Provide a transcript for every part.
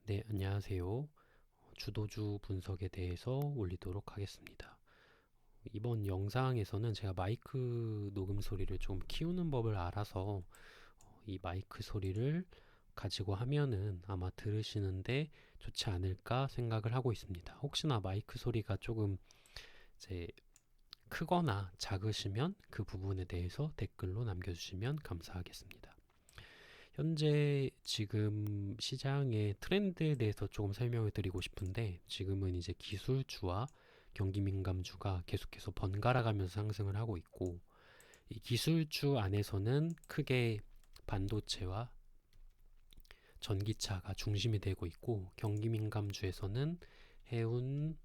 네, 안녕하세요. 주도주 분석에 대해서 올리도록 하겠습니다. 이번 영상에서는 제가 마이크 녹음 소리를 좀 키우는 법을 알아서 이 마이크 소리를 가지고 하면은 아마 들으시는데 좋지 않을까 생각을 하고 있습니다. 혹시나 마이크 소리가 조금 이제 크거나 작으시면 그 부분에 대해서 댓글로 남겨주시면 감사하겠습니다. 현재 지금 시장의 트렌드에 대해서 조금 설명을 드리고 싶은데, 지금은 이제 기술주와 경기 민감주가 계속해서 번갈아 가면서 상승을 하고 있고, 이 기술주 안에서는 크게 반도체와 전기차가 중심이 되고 있고, 경기 민감주에서는 해운,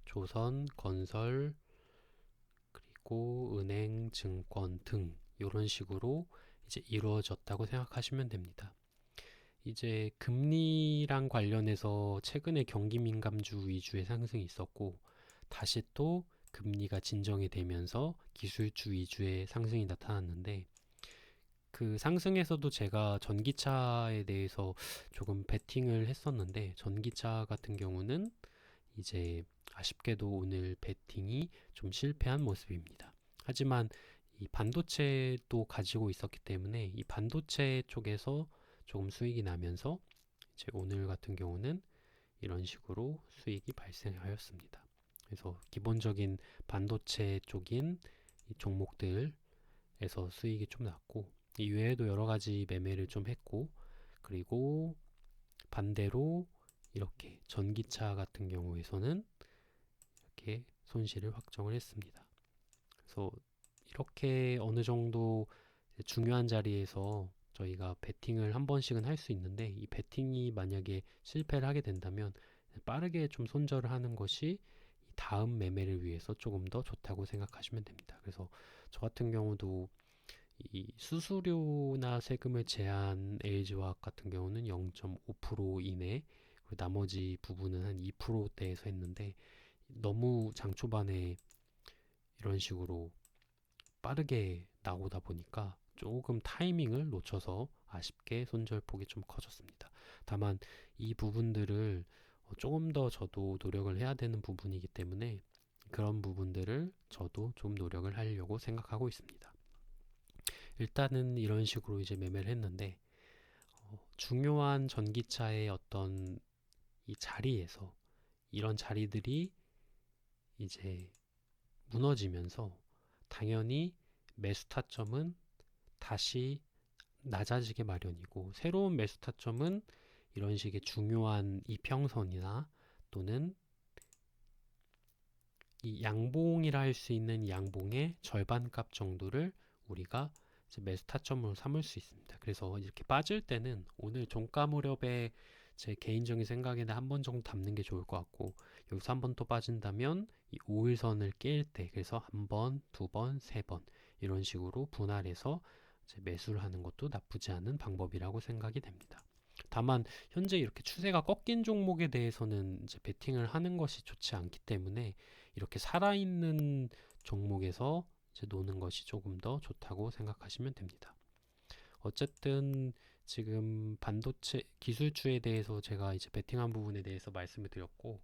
조선, 건설, 그리고 은행, 증권 등 이런 식으로 이제 이루어졌다고 생각하시면 됩니다. 이제 금리랑 관련해서 최근에 경기 민감주 위주의 상승이 있었고, 다시 또 금리가 진정이 되면서 기술주 위주의 상승이 나타났는데, 그 상승에서도 제가 전기차에 대해서 조금 베팅을 했었는데, 전기차 같은 경우는 이제 아쉽게도 오늘 베팅이 좀 실패한 모습입니다. 하지만 이 반도체도 가지고 있었기 때문에 이 반도체 쪽에서 조금 수익이 나면서 이제 오늘 같은 경우는 이런 식으로 수익이 발생하였습니다. 그래서 기본적인 반도체 쪽인 이 종목들에서 수익이 좀 났고, 이외에도 여러 가지 매매를 좀 했고, 그리고 반대로 이렇게 전기차 같은 경우에서는 이렇게 손실을 확정을 했습니다. 그래서 이렇게 어느 정도 중요한 자리에서 저희가 베팅을 한 번씩은 할 수 있는데, 이 베팅이 만약에 실패를 하게 된다면 빠르게 좀 손절을 하는 것이 다음 매매를 위해서 조금 더 좋다고 생각하시면 됩니다. 그래서 저 같은 경우도 이 수수료나 세금을 제한 LG화학 같은 경우는 0.5% 이내, 그리고 나머지 부분은 한 2%대에서 했는데, 너무 장 초반에 이런 식으로 빠르게 나오다 보니까 조금 타이밍을 놓쳐서 아쉽게 손절폭이 좀 커졌습니다. 다만 이 부분들을 조금 더 저도 노력을 해야 되는 부분이기 때문에 그런 부분들을 저도 좀 노력을 하려고 생각하고 있습니다. 일단은 이런 식으로 이제 매매를 했는데, 중요한 전기차의 어떤 이 자리에서 이런 자리들이 이제 무너지면서 당연히 매수 타점은 다시 낮아지게 마련이고, 새로운 매수 타점은 이런 식의 중요한 이평선이나 또는 이 양봉이라 할 수 있는 양봉의 절반값 정도를 우리가 이제 매수 타점으로 삼을 수 있습니다. 그래서 이렇게 빠질 때는 오늘 종가 무렵에 제 개인적인 생각에는 한 번 정도 담는 게 좋을 것 같고, 여기서 한 번 또 빠진다면 이 5일선을 깰 때, 그래서 한 번, 두 번, 세 번 이런 식으로 분할해서 이제 매수를 하는 것도 나쁘지 않은 방법이라고 생각이 됩니다. 다만 현재 이렇게 추세가 꺾인 종목에 대해서는 이제 베팅을 하는 것이 좋지 않기 때문에 이렇게 살아있는 종목에서 이제 노는 것이 조금 더 좋다고 생각하시면 됩니다. 어쨌든 지금 반도체 기술주에 대해서 제가 이제 베팅한 부분에 대해서 말씀을 드렸고,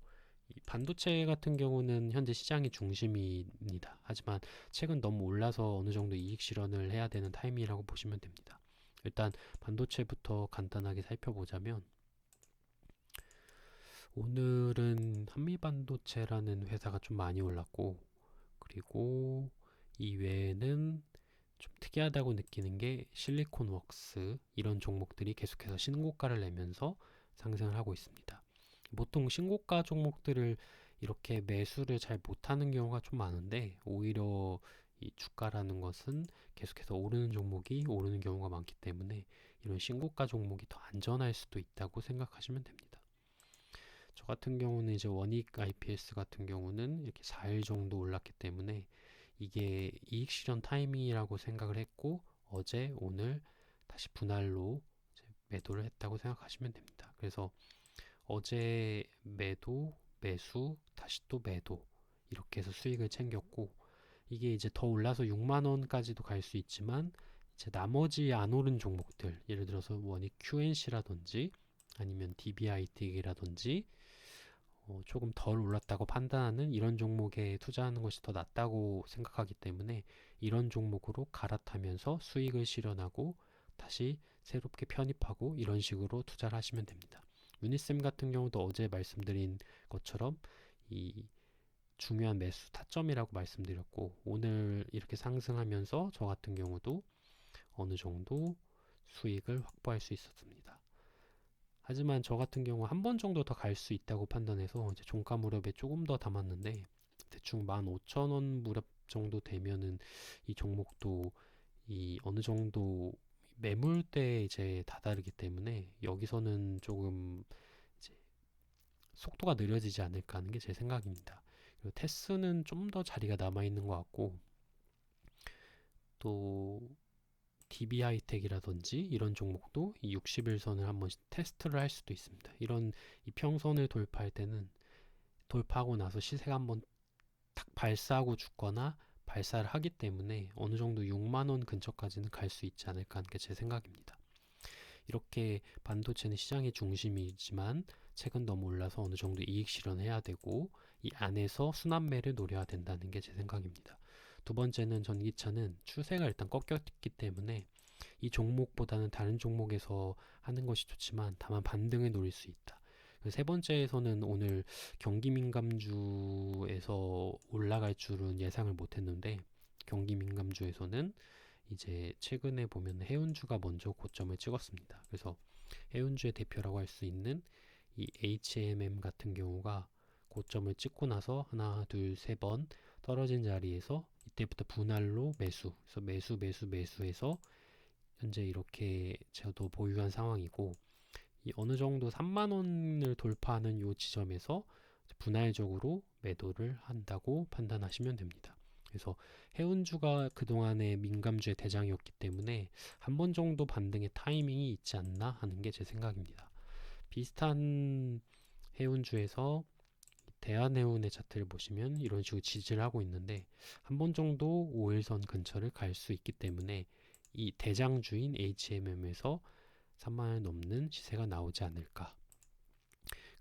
이 반도체 같은 경우는 현재 시장이 중심입니다. 하지만 최근 너무 올라서 어느 정도 이익 실현을 해야 되는 타이밍이라고 보시면 됩니다. 일단 반도체부터 간단하게 살펴보자면, 오늘은 한미반도체라는 회사가 좀 많이 올랐고, 그리고 이외에는 좀 특이하다고 느끼는 게 실리콘웍스, 이런 종목들이 계속해서 신고가를 내면서 상승을 하고 있습니다. 보통 신고가 종목들을 이렇게 매수를 잘 못하는 경우가 좀 많은데, 오히려 이 주가라는 것은 계속해서 오르는 종목이 오르는 경우가 많기 때문에 이런 신고가 종목이 더 안전할 수도 있다고 생각하시면 됩니다. 저 같은 경우는 이제 원익 IPS 같은 경우는 이렇게 4일 정도 올랐기 때문에 이게 이익 실현 타이밍이라고 생각을 했고, 어제 오늘 다시 분할로 이제 매도를 했다고 생각하시면 됩니다. 그래서 어제 매도, 매수, 다시 또 매도, 이렇게 해서 수익을 챙겼고, 이게 이제 더 올라서 6만 원까지도 갈 수 있지만 이제 나머지 안 오른 종목들, 예를 들어서 원익 QNC라든지 아니면 DBIT이라든지 조금 덜 올랐다고 판단하는 이런 종목에 투자하는 것이 더 낫다고 생각하기 때문에 이런 종목으로 갈아타면서 수익을 실현하고 다시 새롭게 편입하고 이런 식으로 투자를 하시면 됩니다. 유니쌤 같은 경우도 어제 말씀드린 것처럼 이 중요한 매수 타점이라고 말씀드렸고, 오늘 이렇게 상승하면서 저 같은 경우도 어느 정도 수익을 확보할 수 있었습니다. 하지만 저 같은 경우 한 번 정도 더 갈 수 있다고 판단해서 이제 종가 무렵에 조금 더 담았는데, 대충 15,000원 무렵 정도 되면은 이 종목도 이 어느 정도 매물대에 이제 다다르기 때문에 여기서는 조금 이제 속도가 느려지지 않을까 하는 게 제 생각입니다. 그리고 테스는 좀 더 자리가 남아 있는 것 같고, 또 DB하이텍이라든지 이런 종목도 이 60일선을 한번 테스트를 할 수도 있습니다. 이런 이평선을 돌파할 때는 돌파하고 나서 시세가 한번 탁 발사하고 죽거나 발사를 하기 때문에 어느 정도 6만 원 근처까지는 갈 수 있지 않을까 하는 게 제 생각입니다. 이렇게 반도체는 시장의 중심이지만 최근 너무 올라서 어느 정도 이익 실현해야 되고 이 안에서 순환매를 노려야 된다는 게 제 생각입니다. 두 번째는 전기차는 추세가 일단 꺾였기 때문에 이 종목보다는 다른 종목에서 하는 것이 좋지만 다만 반등을 노릴 수 있다. 세 번째에서는 오늘 경기 민감주에서 올라갈 줄은 예상을 못했는데 경기 민감주에서는 이제 최근에 보면 해운주가 먼저 고점을 찍었습니다. 그래서 해운주의 대표라고 할 수 있는 이 HMM 같은 경우가 고점을 찍고 나서 하나, 둘, 세 번 떨어진 자리에서 이때부터 분할로 매수, 그래서 매수해서 현재 이렇게 저도 보유한 상황이고 이 어느 정도 3만 원을 돌파하는 요 지점에서 분할적으로 매도를 한다고 판단하시면 됩니다. 그래서 해운주가 그동안의 민감주의 대장이었기 때문에 한 번 정도 반등의 타이밍이 있지 않나 하는 게 제 생각입니다. 비슷한 해운주에서 대한해운의 차트를 보시면 이런 식으로 지지를 하고 있는데 한 번 정도 5일선 근처를 갈 수 있기 때문에 이 대장주인 HMM에서 3만원 넘는 시세가 나오지 않을까.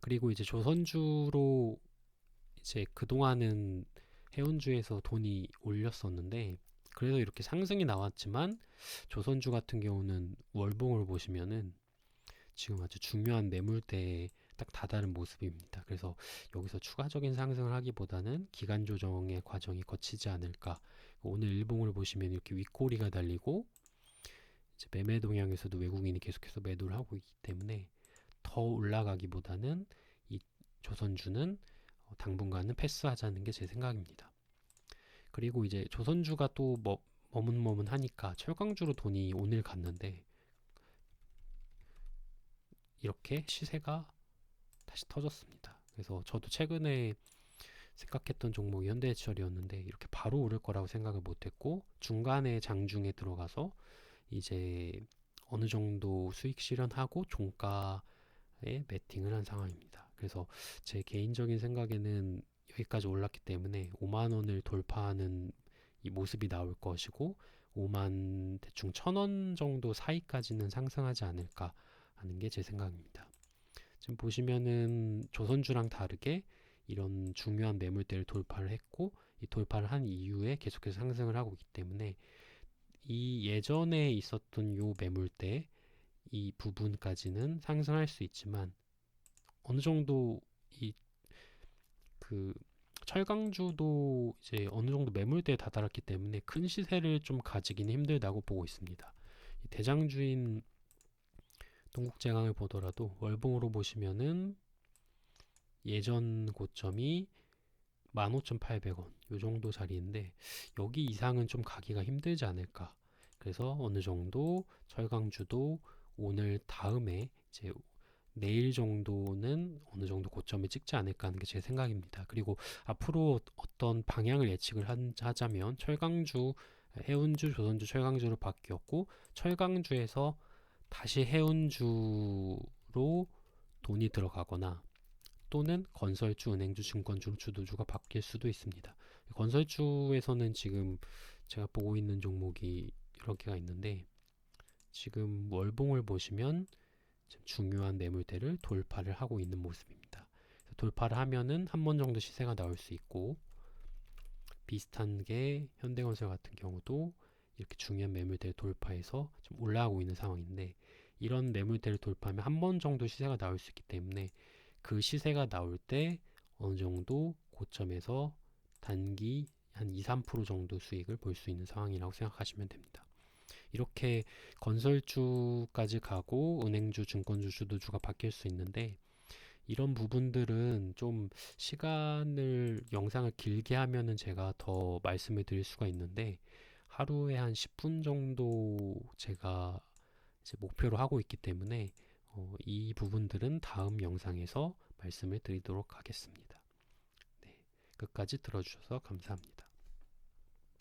그리고 이제 조선주로 이제 그동안은 해운주에서 돈이 올렸었는데 그래서 이렇게 상승이 나왔지만 조선주 같은 경우는 월봉을 보시면은 지금 아주 중요한 매물대에 딱 다다른 모습입니다. 그래서 여기서 추가적인 상승을 하기보다는 기간 조정의 과정이 거치지 않을까. 오늘 일봉을 보시면 이렇게 윗꼬리가 달리고 이제 매매 동향에서도 외국인이 계속해서 매도를 하고 있기 때문에 더 올라가기보다는 이 조선주는 당분간은 패스하자는 게 제 생각입니다. 그리고 이제 조선주가 또 머문머문하니까 철강주로 돈이 오늘 갔는데 이렇게 시세가 다시 터졌습니다. 그래서 저도 최근에 생각했던 종목이 현대해철이었는데 이렇게 바로 오를 거라고 생각을 못했고 중간에 장중에 들어가서 이제 어느 정도 수익 실현하고 종가에 매팅을 한 상황입니다. 그래서 제 개인적인 생각에는 여기까지 올랐기 때문에 5만 원을 돌파하는 이 모습이 나올 것이고 5만 대충 1,000원 정도 사이까지는 상승하지 않을까 하는 게 제 생각입니다. 지금 보시면은 조선주랑 다르게 이런 중요한 매물대를 돌파를 했고 이 돌파를 한 이후에 계속해서 상승을 하고 있기 때문에 이 예전에 있었던 요 매물대 이 부분까지는 상승할 수 있지만 어느 정도 이 그 철강주도 이제 어느 정도 매물대에 다다랐기 때문에 큰 시세를 좀 가지기는 힘들다고 보고 있습니다. 이 대장주인 동국제강을 보더라도 월봉으로 보시면은 예전 고점이 15,800원 요 정도 자리인데 여기 이상은 좀 가기가 힘들지 않을까. 그래서 어느 정도 철강주도 오늘 다음에 이제 내일 정도는 어느 정도 고점을 찍지 않을까 하는 게 제 생각입니다. 그리고 앞으로 어떤 방향을 예측을 하자면 철강주, 해운주, 조선주, 철강주로 바뀌었고 철강주에서 다시 해운주로 돈이 들어가거나 또는 건설주, 은행주, 증권주, 주도주가 바뀔 수도 있습니다. 건설주에서는 지금 제가 보고 있는 종목이 여러 개가 있는데 지금 월봉을 보시면 지금 중요한 매물대를 돌파를 하고 있는 모습입니다. 돌파를 하면은 한 번 정도 시세가 나올 수 있고, 비슷한 게 현대건설 같은 경우도 이렇게 중요한 매물대를 돌파해서 좀 올라가고 있는 상황인데, 이런 매물대를 돌파하면 한 번 정도 시세가 나올 수 있기 때문에 그 시세가 나올 때 어느 정도 고점에서 단기 한 2, 3% 정도 수익을 볼 수 있는 상황이라고 생각하시면 됩니다. 이렇게 건설주까지 가고 은행주, 증권주, 주도주가 바뀔 수 있는데, 이런 부분들은 좀 영상을 길게 하면은 제가 더 말씀을 드릴 수가 있는데, 하루에 한 10분 정도 제가 이제 목표로 하고 있기 때문에 이 부분들은 다음 영상에서 말씀을 드리도록 하겠습니다. 네, 끝까지 들어주셔서 감사합니다.